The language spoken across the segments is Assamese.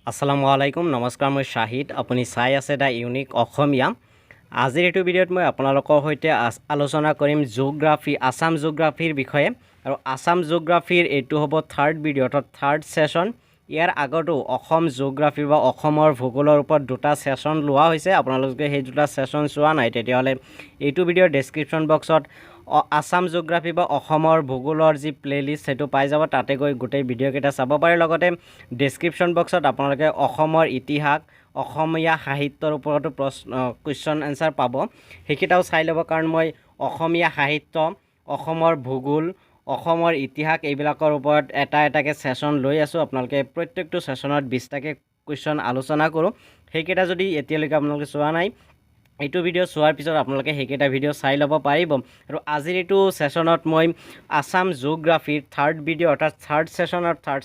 আসসালামু আলাইকুম নমস্কাৰ মই শাহিদ আপুনি চাই আছে দা ইউনিক অসমীয়া আজিৰ এইটো ভিডিঅ'ত মই আপোনালোকৰ সৈতে আলোচনা কৰিম জিঅ'গ্ৰাফি আসাম জিঅ'গ্ৰাফিৰ বিষয়ে আৰু আসাম জিঅ'গ্ৰাফিৰ এইটো হ'ব থাৰ্ড ভিডিঅ' অৰ্থাৎ থাৰ্ড সেশন ইয়াৰ আগতো অসম জিঅ'গ্ৰাফি বা অসমৰ ভূগোলৰ ওপৰত দুটা সেশন লোৱা হৈছে আপোনালোকে সেই দুটা সেশন চোৱা নাই তেতিয়াহ'লে এইটো ভিডিঅ'ৰ ডেসক্ৰিপশন বক্সত আসাম জিঅ'গ্ৰাফি বা অসমৰ ভূগোলৰ যি প্লেলিষ্ট সেটো পাই যাব তাতে গৈ গোটেই ভিডিঅ' কেইটা চাব পাৰে লগতে ডেসক্ৰিপশন বক্সত আপোনালোকে অসমৰ ইতিহাস অসমীয়া সাহিত্যৰ ওপৰতো প্ৰশ্ন কুৱেশ্যন আনসাৰ পাব সেইকেইটাও চাই ল'ব কাৰণ মই অসমীয়া সাহিত্য অসমৰ ভূগোল অসমৰ ইতিহাস এইবিলাকৰ ওপৰত এটাকে সেশন লৈ আছো আপোনালোকে প্ৰত্যেকটো সেশনত 20টাকে কুৱেশ্যন আলোচনা কৰোঁ সেইকেইটা যদি এতিয়ালৈকে আপোনালোকে চোৱা নাই এইটো ভিডিঅ' চোৱাৰ পিছত আপোনালোকে সেইকেইটা ভিডিঅ' চাই ল'ব পাৰিব আৰু আজিৰ এইটো সেশনত মই আসাম জিঅ'গ্ৰাফিৰ থাৰ্ড ভিডিঅ' অৰ্থাৎ থাৰ্ড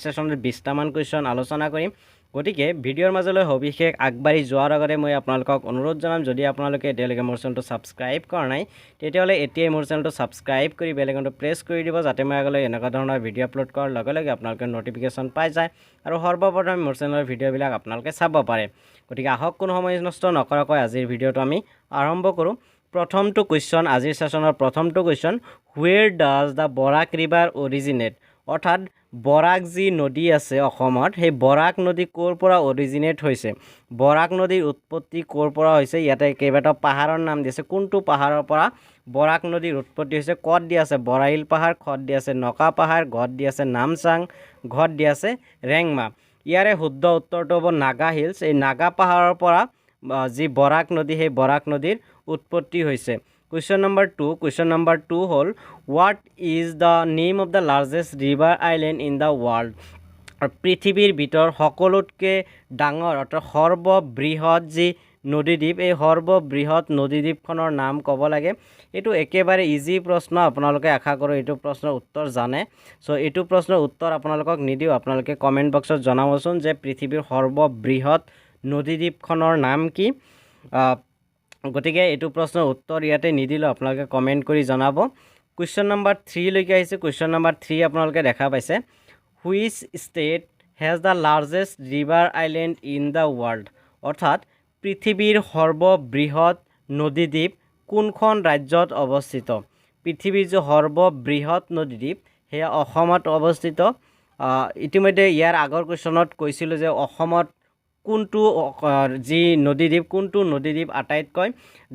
সেশনত 20টামান কুৱেশ্যন আলোচনা কৰিম গতিকে ভিডিঅ'ৰ মাজলৈ সবিশেষ আগবাঢ়ি যোৱাৰ আগতে মই আপোনালোকক অনুৰোধ জনাম যদি আপোনালোকে এতিয়ালৈকে মোৰ চেনেলটো ছাবস্ক্ৰাইব কৰা নাই তেতিয়াহ'লে এতিয়াই মোৰ চেনেলটো ছাবস্ক্ৰাইব কৰি বেল আইকনটো প্ৰেছ কৰি দিব যাতে মই আগলৈ এনেকুৱা ধৰণৰ ভিডিঅ' আপলোড কৰাৰ লগে লগে আপোনালোকে নটিফিকেশ্যন পাই যায় আৰু সৰ্বপ্ৰথমে মোৰ চেনেলৰ ভিডিঅ'বিলাক আপোনালোকে চাব পাৰে গতিকে আহক কোনো সময় নষ্ট নকৰাকৈ আজিৰ ভিডিঅ'টো আমি আৰম্ভ কৰোঁ প্ৰথমটো কুৱেশ্যন আজিৰ সেশনৰ প্ৰথমটো question where does the Barak river originate অৰ্থাৎ বৰাক যি নদী আছে অসমত সেই বৰাক নদী ক'ৰ পৰা অৰিজিনেট হৈছে বৰাক নদীৰ উৎপত্তি ক'ৰ পৰা হৈছে ইয়াতে কেইবাটাও পাহাৰৰ নাম দিছে কোনটো পাহাৰৰ পৰা বৰাক নদীৰ উৎপত্তি হৈছে কত দি আছে বৰাইল পাহাৰ খত দি আছে নকা পাহাৰ গত দি আছে নামচাং ঘত দি আছে ৰেংমা ইয়াৰে শুদ্ধ উত্তৰটো হ'ব নাগা হিলছ এই নাগা পাহাৰৰ পৰা যি বৰাক নদী সেই বৰাক নদীৰ উৎপত্তি হৈছে Question number 2 hall what is the name of the largest river island in the world পৃথিৱীৰ ভিতৰ সকলোতকৈ ডাঙৰ অৰ্থাৎ সৰ্ববৃহৎ যি নদীদ্বীপ এই সৰ্ববৃহৎ নদীদ্বীপখনৰ নাম ক'ব লাগে এইটো একেবাৰে ইজি প্ৰশ্ন আপোনালোকে আশা কৰোঁ এইটো প্ৰশ্নৰ উত্তৰ জানে সো এইটো প্ৰশ্নৰ উত্তৰ আপোনালোকক নিদিও আপোনালোকে কমেন্ট বক্সত জনাবচোন যে পৃথিৱীৰ সৰ্ববৃহৎ নদীদ্বীপখনৰ নাম কি গতিকে এইটো প্ৰশ্নৰ উত্তৰ ইয়াতে নিদিলো আপোনালোকে কমেন্ট কৰি জনাব Question number 3 লৈকে আহিছে Question number 3 আপোনালোকে দেখা পাইছে Which state has the largest river island in the world অৰ্থাৎ পৃথিৱীৰ সৰ্ববৃহৎ নদীদ্বীপ কোনখন ৰাজ্যত অৱস্থিত পৃথিৱীৰ যে সৰ্ববৃহৎ নদীদ্বীপ হেয়া অসমত অৱস্থিত ইতিমধ্যে ইয়াৰ আগৰ কোৱেশ্যনত কৈছিল যে অসমত কোনটো যি নদীদ্বীপ আটাইতকৈ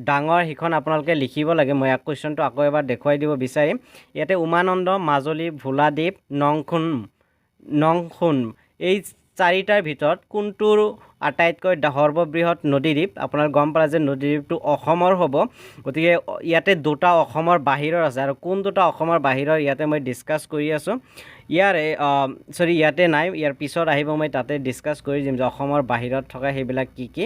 ডাঙৰ হিখন আপোনালোকে লিখিব লাগে মই এক কোৱেশ্যনটো আকৌ এবাৰ দেখুৱাই দিব বিচাৰিম ইয়াতে উমানন্দ মাজুলী ভোলাদ্বীপ নংখুন এই চাৰিটাৰ ভিতৰত কোনটো আটাইতকৈ সৰ্ববৃহৎ নদীদ্বীপ আপোনাৰ গম পালে যে নদীদ্বীপটো অসমৰ হ'ব গতিকে ইয়াতে দুটা অসমৰ বাহিৰৰ আছে আৰু কোন দুটা অসমৰ বাহিৰৰ ইয়াতে মই ডিসকাস কৰি আছো ইয়াতে নাই ইয়াৰ পিছত আহিব মই তাতে ডিসকাস কৰি দিম যে অসমৰ বাহিৰত থকা সেইবিলাক কি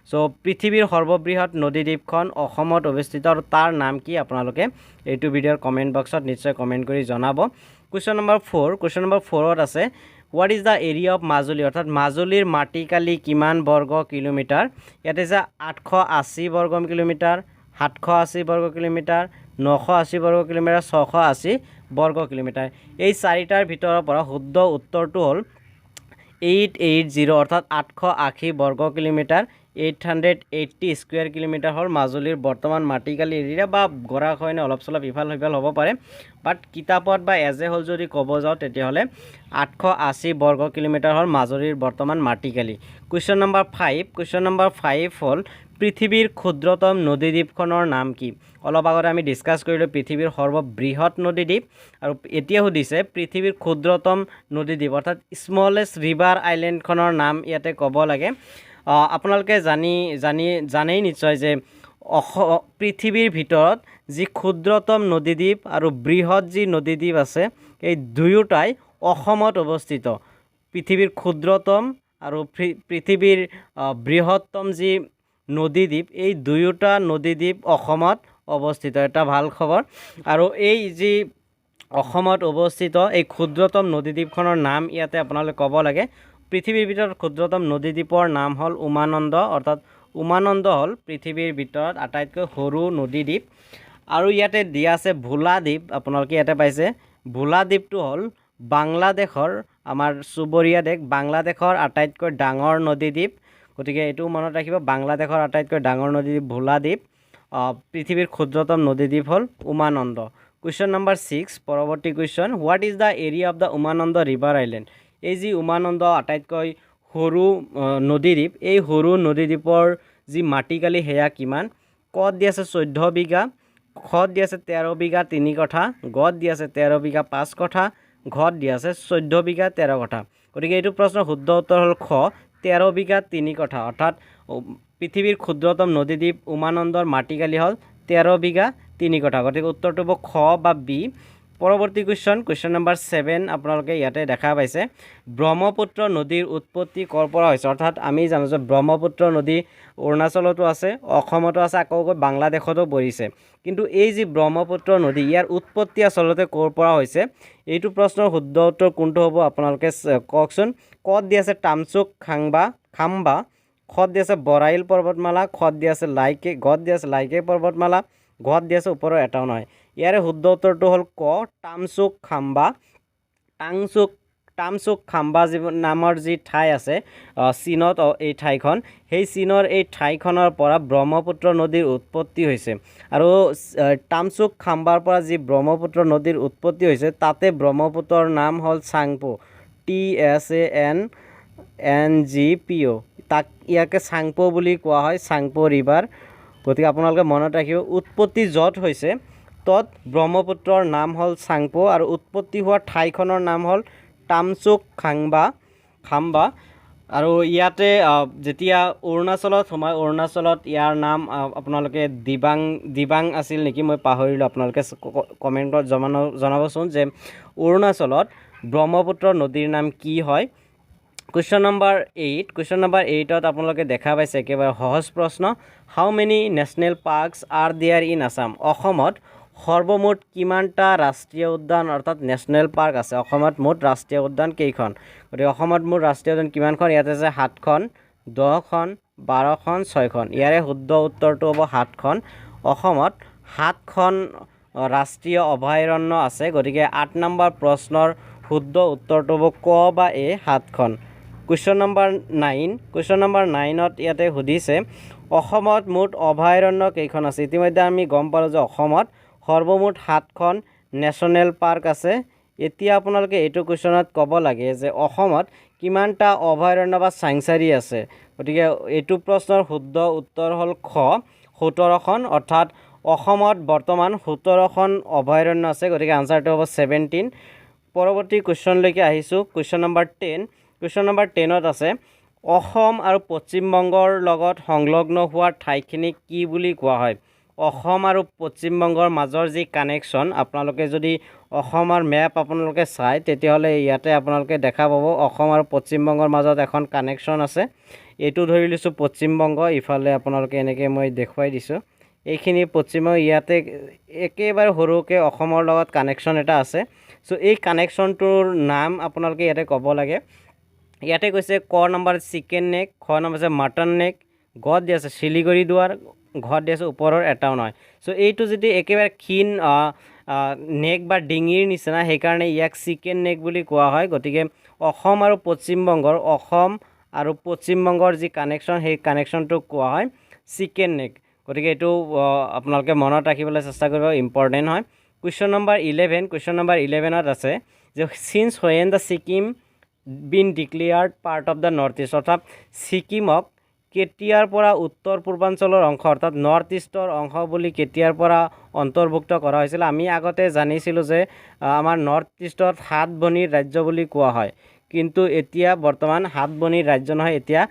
সো পৃথিৱীৰ সৰ্ববৃহৎ নদীদ্বীপখন অসমত অৱস্থিত আৰু তাৰ নাম কি আপোনালোকে এইটো ভিডিঅ'ৰ কমেন্ট বক্সত নিশ্চয় কমেন্ট কৰি জনাব Question number 4 আছে What is the area of Majuli অৰ্থাৎ মাজুলীৰ মাটিকালি কিমান বৰ্গ কিলোমিটাৰ ইয়াতে যে 880 বৰ্গ কিলোমিটাৰ 780 বৰ্গ কিলোমিটাৰ 980 বৰ্গ কিলোমিটাৰ 680 বৰ্গ কিলোমিটাৰ এই চাৰিটাৰ ভিতৰৰ পৰা শুদ্ধ উত্তৰটো হ'ল 880 অৰ্থাৎ 880 বৰ্গ কিলোমিটাৰ 880 স্কয়াৰ কিলোমিটাৰ হল মাজুলীৰ বৰ্তমান মাটিকালি এৰিয়া বা গৰাখৈনে অলপ চলপ ইফাল সিফাল হ'ব পাৰে বাট কিতাপত বা এজে হল যদি ক'ব যাও তেতিয়াহলে 880 বৰ্গ কিলোমিটাৰ হল মাজুলীৰ বৰ্তমান মাটিকালি Question number 5 হল পৃথিৱীৰ ক্ষুদ্ৰতম নদীদ্বীপখনৰ নাম কি অলপ আগতে আমি ডিসকাস কৰিলো পৃথিৱীৰ সৰ্ববৃহৎ নদীদ্বীপ আৰু এতিয়া সুধিছে পৃথিৱীৰ ক্ষুদ্ৰতম নদীদ্বীপ অৰ্থাৎ স্মলেষ্ট ৰিভাৰ আইল্যান্ডখনৰ নাম ইয়াতে ক'ব লাগে আপোনালোকে জানেই নিশ্চয় যে পৃথিৱীৰ ভিতৰত যি ক্ষুদ্ৰতম নদীদ্বীপ আৰু বৃহৎ যি নদীদ্বীপ আছে এই দুয়োটাই অসমত অৱস্থিত পৃথিৱীৰ ক্ষুদ্ৰতম আৰু পৃথিৱীৰ বৃহত্তম যি নদীদ্বীপ এই দুয়োটা নদীদ্বীপ অসমত অৱস্থিত এটা ভাল খবৰ আৰু এই যি অসমত অৱস্থিত এই ক্ষুদ্ৰতম নদীদ্বীপখনৰ নাম ইয়াতে আপোনালোকে ক'ব লাগে পৃথিৱীৰ ভিতৰত ক্ষুদ্ৰতম নদীদ্বীপৰ নাম হল উমানন্দ অৰ্থাৎ উমানন্দ হল পৃথিৱীৰ ভিতৰত আটাইতকৈ সৰু নদীদ্বীপ আৰু ইয়াতে দিয়া আছে ভোলাদ্বীপ আপোনালোকে ইয়াতে পাইছে ভোলাদ্বীপটো হল বাংলাদেশৰ আমাৰ চুবুৰীয়া দেশ বাংলাদেশৰ আটাইতকৈ ডাঙৰ নদীদ্বীপ গতিকে এইটো মনত ৰাখিব বাংলাদেশৰ আটাইতকৈ ডাঙৰ নদীদ্বীপ ভোলা দ্বীপ পৃথিৱীৰ ক্ষুদ্ৰতম নদীদ্বীপ হ'ল উমানন্দ কুৱেশ্যন নম্বৰ 6 পৰৱৰ্তী question what is the area of the Umananda river island এই যি উমানন্দ আটাইতকৈ সৰু নদীদ্বীপ এই সৰু নদীদ্বীপৰ যি মাটিকালি সেয়া কিমান কত দি আছে 14 বিঘা খত দি আছে 13 বিঘা 3 কঠা গত দি আছে 13 বিঘা 5 কঠা ঘত দি আছে 14 বিঘা 13 কঠা গতিকে এইটো প্ৰশ্নৰ শুদ্ধ উত্তৰ হ'ল খ 13 বিঘা 3 কঠা অৰ্থাৎ পৃথিৱীৰ ক্ষুদ্ৰতম নদীদ্বীপ উমানন্দৰ মাটিকালি হ'ল 13 বিঘা 3 কঠা গতিকে উত্তৰটো হ'ব খ বা বি পৰৱৰ্তী কুৱেশ্যন নম্বৰ 7 আপোনালোকে ইয়াতে দেখা পাইছে ব্ৰহ্মপুত্ৰ নদীৰ উৎপত্তি ক'ৰ পৰা হৈছে অৰ্থাৎ আমি জানো যে ব্ৰহ্মপুত্ৰ নদী অৰুণাচলতো আছে অসমতো আছে আকৌ বাংলাদেশতো পৰিছে কিন্তু এই যি ব্ৰহ্মপুত্ৰ নদী ইয়াৰ উৎপত্তি আচলতে ক'ৰ পৰা হৈছে এইটো প্ৰশ্নৰ শুদ্ধ উত্তৰ কোনটো হ'ব আপোনালোকে কওকচোন কত দি আছে টামচুক খাম্বা খত দি আছে বৰাইল পৰ্বতমালা খত দি আছে লাইকে গত দি আছে লাইকে পৰ্বতমালা ঘত দি আছে ওপৰৰ এটাও নহয় ইয়াৰে শুদ্ধ উত্তৰটো হ'ল ক টামচুক খাম্বা যি নামৰ যি ঠাই আছে চীনত এই ঠাইখন সেই চীনৰ এই ঠাইখনৰ পৰা ব্ৰহ্মপুত্ৰ নদীৰ উৎপত্তি হৈছে আৰু টামচুক খাম্বাৰ পৰা যি ব্ৰহ্মপুত্ৰ নদীৰ উৎপত্তি হৈছে তাতে ব্ৰহ্মপুত্ৰৰ নাম হ'ল চাংপো TSANGPO তাক ইয়াকে চাংপো বুলি কোৱা হয় চাংপো ৰিভাৰ গতিকে আপোনালোকে মনত ৰাখিব উৎপত্তি য'ত হৈছে তত ব্ৰহ্মপুত্ৰৰ নাম হ'ল চাংপো আৰু উৎপত্তি হোৱা ঠাইখনৰ নাম হ'ল টামচুক খাম্বা আৰু ইয়াতে যেতিয়া অৰুণাচলত সোমায় অৰুণাচলত ইয়াৰ নাম আপোনালোকে দিবাং আছিল নেকি মই পাহৰিলোঁ আপোনালোকে কমেণ্টত জনাবচোন যে অৰুণাচলত ব্ৰহ্মপুত্ৰ নদীৰ নাম কি হয় কুৱেশ্যন নম্বৰ 8ত আপোনালোকে দেখা পাইছে একেবাৰে সহজ প্ৰশ্ন how many national parks are there in Assam অসমত সৰ্বমুঠ কিমানটা ৰাষ্ট্ৰীয় উদ্যান অৰ্থাৎ নেশ্যনেল পাৰ্ক আছে অসমত মুঠ ৰাষ্ট্ৰীয় উদ্যান কেইখন গতিকে অসমত মুঠ ৰাষ্ট্ৰীয় উদ্যান কিমানখন ইয়াতে আছে 7খন 10খন 12খন 6খন ইয়াৰে শুদ্ধ উত্তৰটো হ'ব 7খন অসমত 7খন ৰাষ্ট্ৰীয় অভয়াৰণ্য আছে গতিকে 8 নম্বৰ প্ৰশ্নৰ শুদ্ধ উত্তৰটো হ'ব ক বা এ 7খন কুৱেশ্যন নম্বৰ 9ত ইয়াতে সুধিছে অসমত মুঠ অভয়াৰণ্য কেইখন আছে ইতিমধ্যে আমি গম পালোঁ যে অসমত সৰ্বমুঠ 7খন নেশ্যনেল পাৰ্ক আছে এতিয়া আপোনালোকে এইটো কুৱেশ্যনত ক'ব লাগে যে অসমত কিমানটা অভয়াৰণ্য বা চাংচাৰী আছে গতিকে এইটো প্ৰশ্নৰ শুদ্ধ উত্তৰ হ'ল খ 17খন অৰ্থাৎ অসমত বৰ্তমান 17খন অভয়াৰণ্য আছে গতিকে আনচাৰটো হ'ব 17 পৰৱৰ্তী কুৱেশ্যনলৈকে আহিছোঁ কুৱেশ্যন নম্বৰ 10ত আছে অসম আৰু পশ্চিমবংগৰ লগত সংলগ্ন হোৱা ঠাইখিনিক কি বুলি কোৱা হয় অসম আৰু পশ্চিমবংগৰ মাজৰ যি কানেকশ্যন আপোনালোকে যদি অসমৰ মেপ আপোনালোকে চাই তেতিয়াহ'লে ইয়াতে আপোনালোকে দেখা পাব অসম আৰু পশ্চিমবংগৰ মাজত এখন কানেকশ্যন আছে এইটো ধৰি লৈছোঁ পশ্চিমবংগ ইফালে আপোনালোকে এনেকৈ মই দেখুৱাই দিছোঁ এইখিনি পশ্চিমবংগ ইয়াতে একেবাৰে সৰুকৈ অসমৰ লগত কানেকশ্যন এটা আছে চ' এই কানেকশ্যনটোৰ নাম আপোনালোকে ইয়াতে ক'ব লাগে ইয়াতে কৈছে ক নম্বৰ চিকেন নেক খ নম্বৰ আছে মাটন নেক গত দি আছে শিলিগুৰি দুৱাৰ ঘৰত দি আছে ওপৰৰ এটাও নহয় চ' এইটো যদি একেবাৰে ক্ষীণ নেক বা ডিঙিৰ নিচিনা সেইকাৰণে ইয়াক চিকেন নেক বুলি কোৱা হয় গতিকে অসম আৰু পশ্চিমবংগৰ যি কানেকশ্যন সেই কানেকশ্যনটোক কোৱা হয় চিকেন নেক গতিকে এইটো আপোনালোকে মনত ৰাখিবলৈ চেষ্টা কৰিব ইম্পৰ্টেণ্ট হয় কুৱেশ্যন নম্বৰ 11ত আছে যে since when the Sikkim been declared part of the north east অৰ্থাৎ ছিকিমক কেতিয়াৰ পৰা উত্তৰ পূৰ্বাঞ্চলৰ অংশ অৰ্থাৎ নৰ্থ ইষ্টৰ অংশ বুলি কেতিয়াৰ পৰা অন্তৰ্ভুক্ত কৰা হৈছিল আমি আগতে জানিছিলোঁ যে আমাৰ নৰ্থ ইষ্টত 7 ভনীৰ ৰাজ্য বুলি কোৱা হয় কিন্তু এতিয়া বৰ্তমান 7 ভনীৰ ৰাজ্য নহয় এতিয়া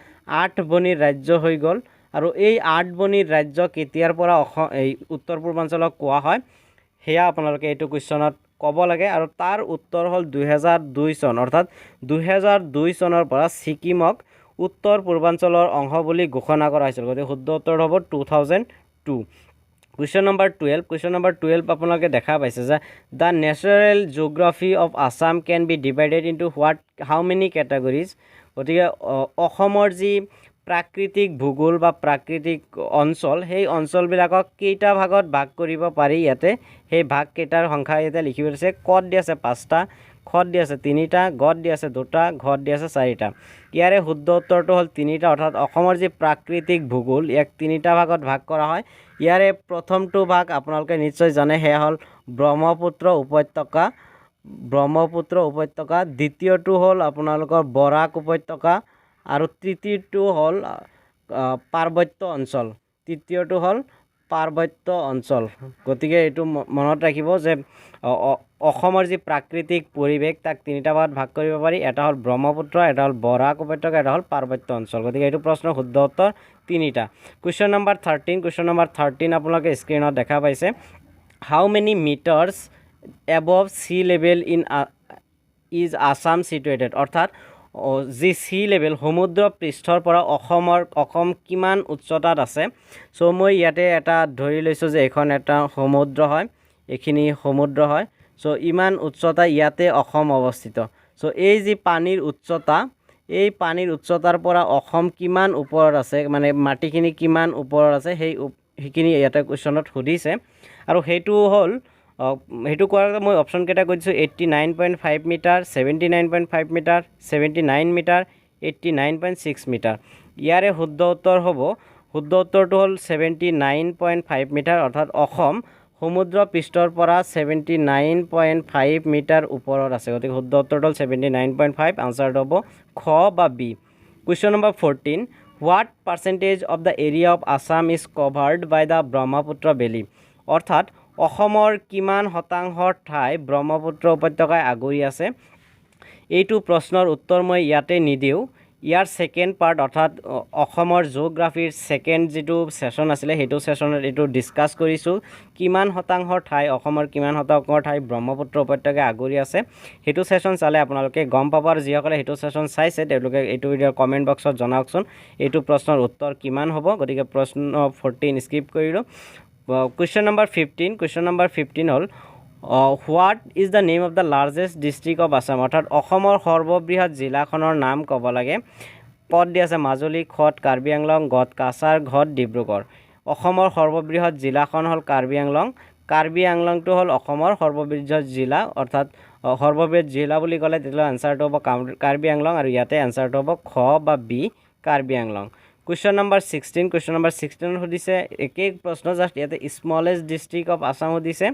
8 ভনীৰ ৰাজ্য হৈ গ'ল আৰু এই 8 ভনীৰ ৰাজ্য কেতিয়াৰ পৰা এই উত্তৰ পূৰ্বাঞ্চলক কোৱা হয় সেয়া আপোনালোকে এইটো কুৱেশ্যনত ক'ব লাগে আৰু তাৰ উত্তৰ হ'ল 2002 চন অৰ্থাৎ 2002 চনৰ পৰা ছিকিমক উত্তৰ পূৰ্বাঞ্চলৰ অংশ বুলি ঘোষণা কৰা হৈছিল গতিকে শুদ্ধ উত্তৰ হ'ব 2002 কুৱেশ্যন নম্বৰ 12 আপোনালোকে দেখা পাইছে যে the natural geography of Assam can be divided into how many categories গতিকে অসমৰ যি প্ৰাকৃতিক ভূগোল বা প্ৰাকৃতিক অঞ্চল সেই অঞ্চলবিলাকক কেইটা ভাগত ভাগ কৰিব পাৰি ইয়াতে সেই ভাগ কেইটাৰ সংখ্যা ইয়াতে লিখিব দিছে কত দি আছে 5টা খত দি আছে 3টা, গত দি আছে 2টা, ঘত দি আছে 4টা। ইয়াৰে শুদ্ধ উত্তৰটো হ'ল 3টা, অৰ্থাৎ অসমৰ যি প্ৰাকৃতিক ভূগোল ইয়াক 3টা ভাগত ভাগ কৰা হয়। ইয়াৰে প্ৰথমটো ভাগ আপোনালোকে নিশ্চয় জানে, সেয়া হ'ল ব্ৰহ্মপুত্ৰ উপত্যকা। দ্বিতীয়টো হ'ল আপোনালোকৰ বৰাক উপত্যকা, আৰু তৃতীয়টো হ'ল পাৰ্বত্য অঞ্চল। গতিকে এইটো মনত ৰাখিব যে অসমৰ যি প্ৰাকৃতিক পৰিৱেশ তাক 3টা ভাগত ভাগ কৰিব পাৰি। এটা হ'ল ব্ৰহ্মপুত্ৰ, এটা হ'ল বৰাক উপত্যকা, এটা হ'ল পাৰ্বত্য অঞ্চল। গতিকে এইটো প্ৰশ্নৰ শুদ্ধ উত্তৰ 3টা। কুৱেশ্যন নম্বৰ 13 আপোনালোকে স্ক্ৰীনত দেখা পাইছে। How many metres above sea level is Assam situated, অৰ্থাৎ যি চি লেভেল সমুদ্ৰ পৃষ্ঠৰ পৰা অসম কিমান উচ্চতাত আছে। চ' মই ইয়াতে এটা ধৰি লৈছোঁ যে এইখন এটা সমুদ্ৰ হয়, এইখিনি সমুদ্ৰ হয়। চ' ইমান উচ্চতা ইয়াতে অসম অৱস্থিত। চ' এই যি পানীৰ উচ্চতা, এই পানীৰ উচ্চতাৰ পৰা অসম কিমান ওপৰত আছে, মানে মাটিখিনি কিমান ওপৰত আছে, সেইখিনি ইয়াতে কুৱেশ্যনত সুধিছে। আৰু সেইটো কোৱাৰ মই অপশ্যনকেইটা কৈ দিছোঁ: 89.5 মিটাৰ, 79.5 মিটাৰ, 79 মিটাৰ, 89.6 মিটাৰ। ইয়াৰে শুদ্ধ উত্তৰটো হ'ল 79.5 মিটাৰ, অৰ্থাৎ অসম সমুদ্ৰ পৃষ্ঠৰ পৰা 79.5 মিটাৰ ওপৰত আছে। গতিকে শুদ্ধ উত্তৰটো হ'ল 79.5। আনচাৰটো হ'ব খ বা B. Question number 14, what percentage of the area of Assam is covered by the Brahmaputra valley, অৰ্থাৎ অসমৰ কিমান শতাংশ ঠাই ব্ৰহ্মপুত্ৰ উপত্যকাই আগুৰি আছে। এইটো প্ৰশ্নৰ উত্তৰ মই ইয়াতে নিদিওঁ। ইয়াৰ ছেকেণ্ড পাৰ্ট, অৰ্থাৎ অসমৰ জিঅ'গ্ৰাফিৰ ছেকেণ্ড যিটো ছেশ্যন আছিলে, সেইটো ছেশ্যনত এইটো ডিছকাছ কৰিছোঁ। অসমৰ কিমান শতাংশ ঠাই ব্ৰহ্মপুত্ৰ উপত্যকাই আগুৰি আছে, সেইটো ছেশ্যন চালে আপোনালোকে গম পাব। আৰু যিসকলে সেইটো ছেশ্যন চাইছে তেওঁলোকে এইটো ভিডিঅ'ৰ কমেণ্ট বক্সত জনাওকচোন এইটো প্ৰশ্নৰ উত্তৰ কিমান হ'ব। গতিকে প্ৰশ্ন 14 স্কিপ কৰিলোঁ। কুৱেশ্যন নম্বৰ 15 হ'ল what is the name of the largest district of Assam, অৰ্থাৎ অসমৰ সৰ্ববৃহৎ জিলাখনৰ নাম ক'ব লাগে। পদ দি আছে মাজুলী, খত কাৰ্বি আংলং, গত কাছাৰ, ঘত ডিব্ৰুগড়। অসমৰ সৰ্ববৃহৎ জিলাখন হ'ল কাৰ্বি আংলং। কাৰ্বি আংলংটো হ'ল অসমৰ সৰ্ববৃহৎ জিলা, অৰ্থাৎ সৰ্ববৃহৎ জিলা বুলি ক'লে তেতিয়াহ'লে এনচাৰটো হ'ব কাৰ্বি আংলং, আৰু ইয়াতে এনচাৰটো হ'ব খ বা B, Karbi Anglong. Question number 16 সুধিছে একেই প্ৰশ্ন, জাষ্ট ইয়াতে স্মলেষ্ট ডিষ্ট্ৰিক্ট অফ আছাম সুধিছে।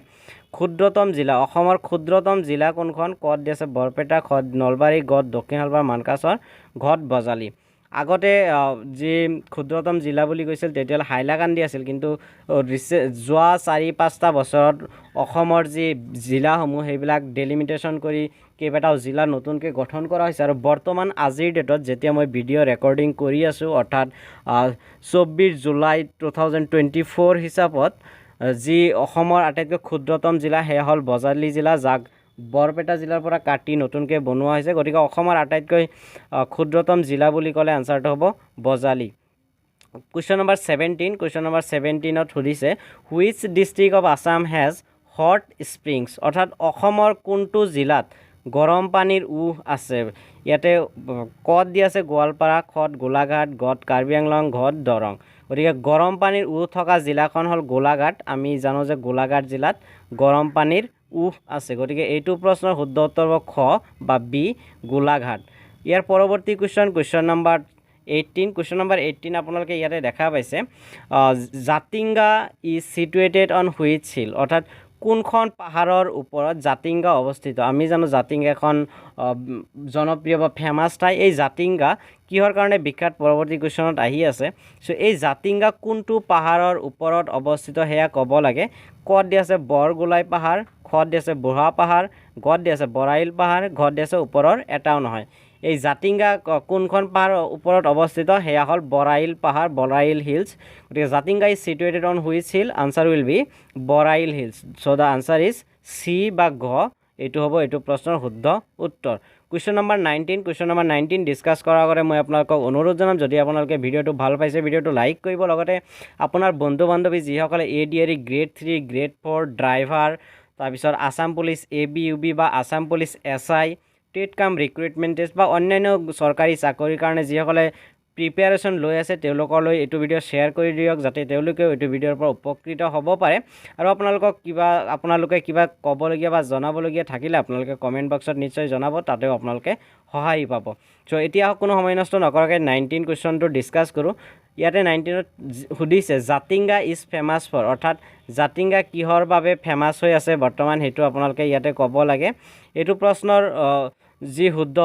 ক্ষুদ্ৰতম জিলা, অসমৰ ক্ষুদ্ৰতম জিলা কোনখন? কত দি আছে বৰপেটা, খত নলবাৰী, গত দক্ষিণ শালমাৰ মানকাচৰ, ঘত বজালী। আগতে যি ক্ষুদ্ৰতম জিলা বুলি কৈছিল তেতিয়াহ'লে হাইলাকান্দি আছিল, কিন্তু যোৱা 4-5টা বছৰত অসমৰ যি জিলাসমূহ সেইবিলাক ডেলিমিটেশ্যন কৰি কেইবাটাও জিলা নতুনকৈ গঠন কৰা হৈছে। আৰু বৰ্তমান আজিৰ ডেটত যেতিয়া মই ভিডিঅ' ৰেকৰ্ডিং কৰি আছোঁ, অৰ্থাৎ 24 জুলাই 2024 হিচাপত যি অসমৰ আটাইতকৈ ক্ষুদ্ৰতম জিলা সেয়া হ'ল বজালী জিলা, যাক বৰপেটা জিলাৰ পৰা কাটি নতুনকৈ বনোৱা হৈছে। গতিকে অসমৰ আটাইতকৈ ক্ষুদ্ৰতম জিলা বুলি ক'লে আনচাৰটো হ'ব বজালী। কুৱেশ্যন নম্বৰ 17ত সুধিছে which district of Assam has hot springs, অৰ্থাৎ অসমৰ কোনটো জিলাত গৰম পানীৰ উঁহ আছে। ইয়াতে কত দি আছে গোৱালপাৰা, খত গোলাঘাট, গত কাৰ্বি আংলং, ঘত দৰং। গতিকে গৰম পানীৰ উঁহ থকা জিলাখন হ'ল গোলাঘাট। আমি জানো যে গোলাঘাট জিলাত গৰম পানীৰ উঁহ আছে। গতিকে এইটো প্ৰশ্নৰ শুদ্ধ উত্তৰ হ'ব খ বা বি, গোলাঘাট। ইয়াৰ পৰৱৰ্তী কুৱেশ্যন নম্বৰ 18 আপোনালোকে ইয়াতে দেখা পাইছে। Jatinga is situated on which hill, অৰ্থাৎ কোনখন পাহাৰৰ ওপৰত জাতিংগা অৱস্থিত। আমি জানো জাতিংগা এখন জনপ্ৰিয় বা ফেমাছ ঠাই। এই জাতিংগা কিহৰ কাৰণে বিখ্যাত পৰৱৰ্তী কুৱেশ্যনত আহি আছে। চ' এই জাতিংগা কোনটো পাহাৰৰ ওপৰত অৱস্থিত সেয়া ক'ব লাগে। কত দি আছে বৰগোলাই পাহাৰ, খত দি আছে বুঢ়া পাহাৰ, গত দি আছে বৰাইল পাহাৰ, ঘত দি আছে ওপৰৰ এটাও নহয়। এই জাতিংগা কোনখন পাহাৰৰ ওপৰত অৱস্থিত সেয়া হ'ল বৰাইল পাহাৰ, বৰাইল হিলছ। গতিকে Jatinga is situated on which hill, answer will be Barail hills. So' the answer is C বা ঘ, এইটো হ'ব এইটো প্ৰশ্নৰ শুদ্ধ উত্তৰ। কুৱেশ্যন নম্বৰ 19 ডিছকাছ কৰাৰ আগতে মই আপোনালোকক অনুৰোধ জনাম, যদি আপোনালোকে ভিডিঅ'টো ভাল পাইছে ভিডিঅ'টো লাইক কৰিব, লগতে আপোনাৰ বন্ধু বান্ধৱী যিসকলে ADRE গ্ৰেড 3, গ্ৰেড 4 ড্ৰাইভাৰ, তাৰপিছত আছাম পুলিচ ABUB বা আছাম পুলিচ SI, টেট কাম ৰিক্ৰুইটমেণ্ট টেষ্ট বা অন্যান্য চৰকাৰী চাকৰিৰ কাৰণে যিসকলে প্ৰিপেয়াৰেশ্যন লৈ আছে তেওঁলোকলৈ এইটো ভিডিঅ' শ্বেয়াৰ কৰি দিয়ক যাতে তেওঁলোকেও এইটো ভিডিঅ'ৰ পৰা উপকৃত হ'ব পাৰে আৰু আপোনালোকে কিবা ক'বলগীয়া বা জনাবলগীয়া থাকিলে আপোনালোকে কমেণ্ট বক্সত নিশ্চয় জনাব তাতেও আপোনালোকে সহায় পাব চ' এতিয়া কোনো সময় নষ্ট নকৰাকৈ 19 কুৱেশ্যনটো ডিছকাছ কৰোঁ ইয়াতে 19ত সুধিছে জাতিংগা ইজ ফেমাছ ফৰ অৰ্থাৎ জাতিংগা কিহৰ বাবে ফেমাছ হৈ আছে বৰ্তমান সেইটো আপোনালোকে ইয়াতে ক'ব লাগে এইটো প্ৰশ্নৰ যি শুদ্ধ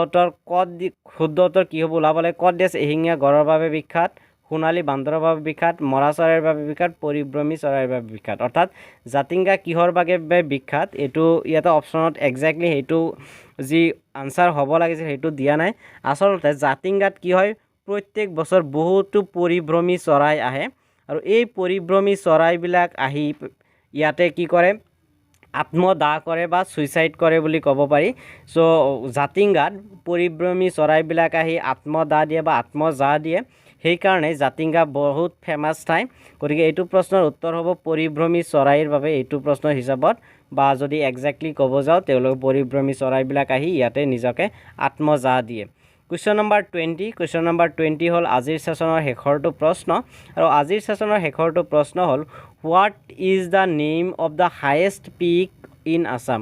উত্তৰ কি হ'ব ওলাব লাগে ক'ত দিয়া আছে এশিঙীয়া গড়ৰ বাবে বিখ্যাত সোণালী বান্দৰৰ বাবে বিখ্যাত মৰা চৰাইৰ বাবে বিখ্যাত পৰিভ্ৰমী চৰাইৰ বাবে বিখ্যাত অৰ্থাৎ জাতিংগা কিহৰ বাবে বিখ্যাত এইটো ইয়াতে অপশ্যনত একজেক্টলি সেইটো যি আনচাৰ হ'ব লাগিছিল সেইটো দিয়া নাই আচলতে জাতিংগাত কি হয় প্ৰত্যেক বছৰ বহুতো পৰিভ্ৰমী চৰাই আহে আৰু এই পৰিভ্ৰমী চৰাইবিলাক আহি ইয়াতে কি কৰে আত্মদাহ কৰে বা সুইচাইড কৰে বুলি ক'ব পাৰি চ' জাতিংগাত পৰিভ্ৰমী চৰাইবিলাক আহি আত্মদাহ দিয়ে বা আত্মজাহ দিয়ে সেইকাৰণে জাতিংগা বহুত ফেমাছ ঠাই গতিকে এইটো প্ৰশ্নৰ উত্তৰ হ'ব পৰিভ্ৰমী চৰাইৰ বাবে এইটো প্ৰশ্ন হিচাপত বা যদি একজেক্টলি ক'ব যাওঁ তেওঁলোক পৰিভ্ৰমী চৰাইবিলাক আহি ইয়াতে নিজকে আত্মজাহ দিয়ে কুৱেশ্যন নম্বৰ 20 হ'ল আজিৰ ছেশ্যনৰ শেষৰটো প্ৰশ্ন আৰু আজিৰ ছেশ্যনৰ শেষৰটো প্ৰশ্ন হ'ল what is the name of the highest peak in Assam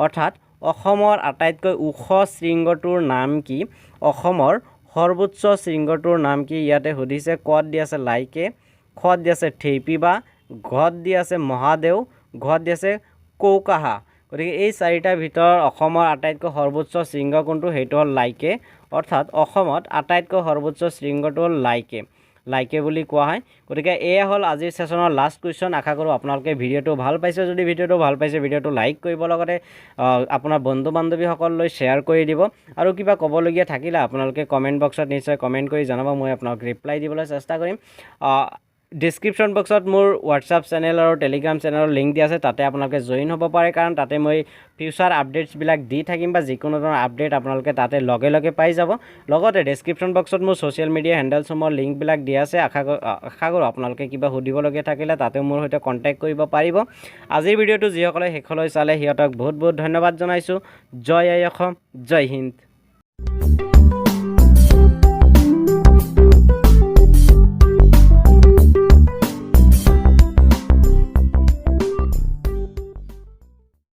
অৰ্থাৎ অসমৰ আটাইতকৈ ওখ শৃংগটোৰ নাম কি অসমৰ সৰ্বোচ্চ শৃংগটোৰ নাম কি ইয়াতে সুধিছে কত দি আছে লাইকে খত দি আছে থেইপিবা ঘত দি আছে মহাদেউ ঘত দি আছে কৌকাহা গতিকে এই চাৰিটাৰ ভিতৰত অসমৰ আটাইতকৈ সৰ্বোচ্চ শৃংগ কোনটো সেইটো হ'ল লাইকে অৰ্থাৎ অসমত আটাইতকৈ সৰ্বোচ্চ শৃংগটো হ'ল লাইকে বুলি কোৱা হয় গতিকে এয়া হ'ল আজিৰ ছেশ্যনৰ লাষ্ট কুৱেশ্যন আশা কৰোঁ আপোনালোকে ভিডিঅ'টো ভাল পাইছে যদি ভিডিঅ'টো লাইক কৰিব লগতে আপোনাৰ বন্ধু বান্ধৱীসকললৈ শ্বেয়াৰ কৰি দিব আৰু কিবা ক'বলগীয়া থাকিলে আপোনালোকে কমেণ্ট বক্সত নিশ্চয় কমেণ্ট কৰি জনাব মই আপোনাক ৰিপ্লাই দিবলৈ চেষ্টা কৰিম ডিছক্ৰিপশ্যন বক্সত মোৰ হোৱাটছআপ চেনেল আৰু টেলিগ্ৰাম চেনেলৰ লিংক দিয়া আছে তাতে আপোনালোকে জইন হ'ব পাৰে কাৰণ তাতে মই ফিউচাৰ আপডেটছবিলাক দি থাকিম বা যিকোনো ধৰণৰ আপডেট আপোনালোকে তাতে লগে লগে পাই যাব লগতে ডিছক্ৰিপশ্যন বক্সত মোৰ ছ'চিয়েল মিডিয়া হেণ্ডেলছসমূহৰ লিংকবিলাক দিয়া আছে আশা কৰোঁ আপোনালোকে কিবা সুধিবলগীয়া থাকিলে তাতে মোৰ সৈতে কণ্টেক্ট কৰিব পাৰিব আজিৰ ভিডিঅ'টো যিসকলে শেষলৈ চালে সিহঁতক বহুত বহুত ধন্যবাদ জনাইছোঁ জয় আই অসম জয় হিন্দ